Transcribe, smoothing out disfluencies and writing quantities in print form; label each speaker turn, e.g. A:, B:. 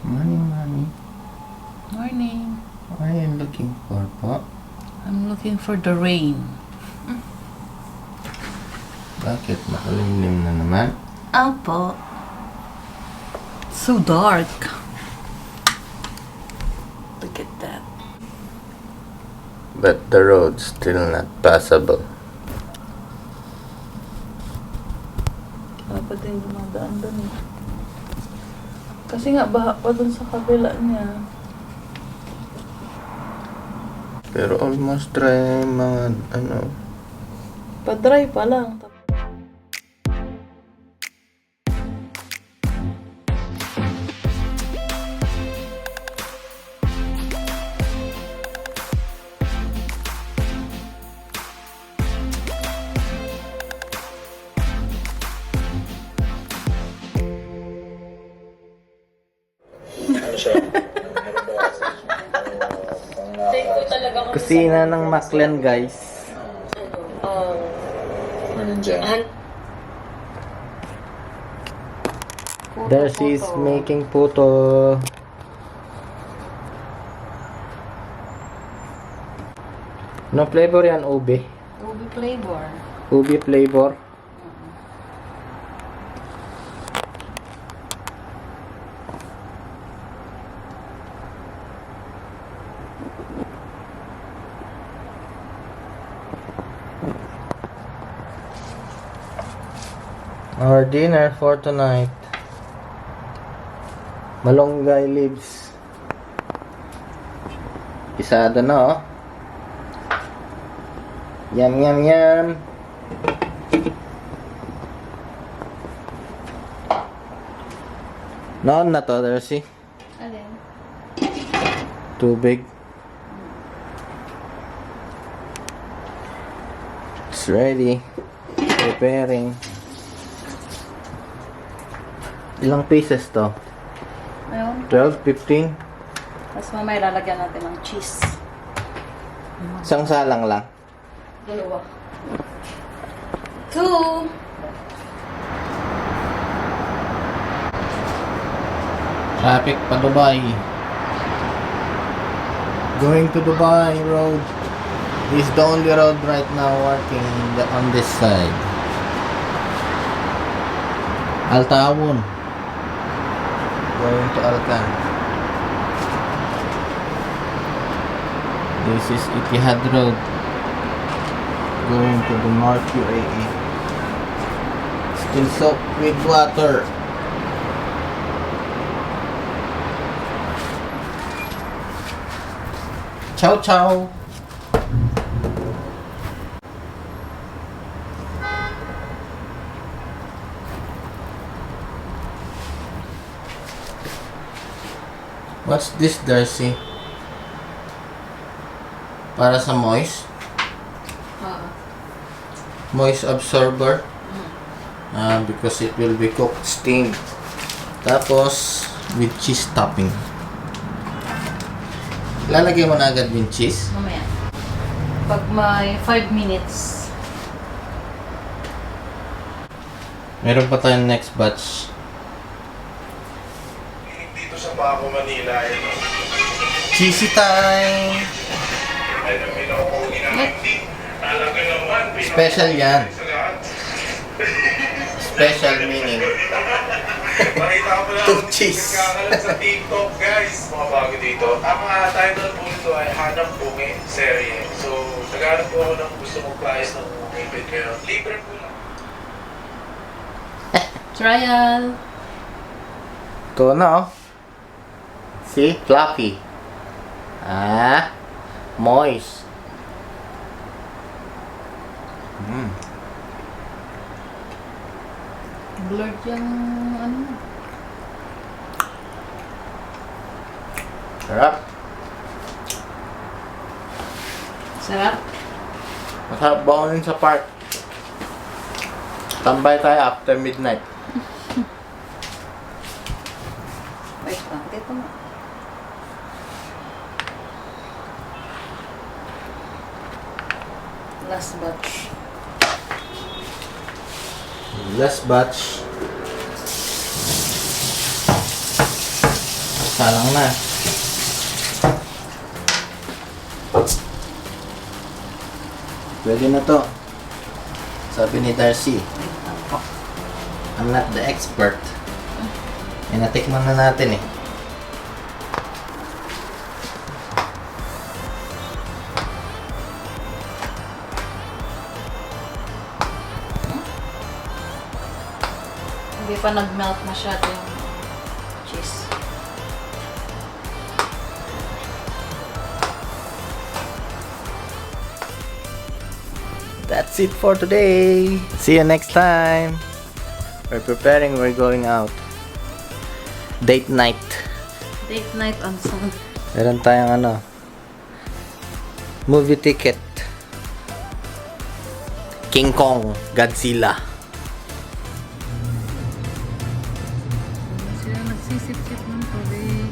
A: Morning, Mommy.
B: Morning.
A: What are you looking for, po?
B: I'm looking for the rain.
A: Bakit? Makulimlim na naman.
B: Opo. So dark. Look at that.
A: But the road's still not passable.
B: Dapat din dumadaan doon eh. Kasi nga, baha pa doon sa kabila niya.
A: Pero almost dry mga
B: Pa-dry pa lang.
A: Kusina ng Maclan, guys.
C: Ano dyan?
A: There she's making puto. No flavor yan, ube.
B: Ruby flavor.
A: Ube flavor. Our dinner for tonight. Malunggay leaves. Pisado na, oh. Yum, yum, yum. Noon na to, Darcy.
B: Alin?
A: Tubig. It's ready. Preparing. Ilang pieces to?
B: Ayun.
A: 12, 15?
B: Tapos mamaya lalagyan natin ng cheese.
A: Isang salang lang.
B: Dalawa. 2.
A: Traffic pa Dubai. Going to Dubai road. This is the only road right now working on this side. Al Tawun. Going to Alcan. This is Etihad Road. Going to the North UAE. Still soaked with water. Ciao, ciao. What's this, Darcy? Para sa moist? Moist absorber? Because it will be cooked steamed. Tapos, with cheese topping. Lalagay mo na agad yung cheese?
B: Mamaya. Pag may 5 minutes.
A: Meron pa tayong next batch.
C: Dito sa Baco, Manila, yun.
A: Cheesy time! Special yan. Special meaning.
C: Makita ko lang.
A: Two cheese.
C: Nagkakalat sa TikTok, guys. Mga bago dito. Ang mga title po nito ay Hanap Bungi Serye. So, naghanap po ako ng gusto mong price ng ngipin ngayon. Libre po lang.
B: Trial.
A: Ito na, oh. See? Fluffy. Moist.
B: Blurred yung ano.
A: Sarap.
B: Sarap.
A: Masarap baunin sa park. Tambay tayo after midnight.
B: Wait lang. Dito mo. Last batch.
A: Last batch. Salang na. Pwede na to. Sabi ni Darcy. I'm not the expert. Eh, natikman na natin eh.
B: Hindi pa nag-melt masyado yung cheese.
A: That's it for today. See you next time. We're preparing, we're going out. Date night.
B: Date night on Sunday.
A: Meron tayong ano, movie ticket. King Kong, Godzilla.
B: Sila nagsisip-sip ng tubig.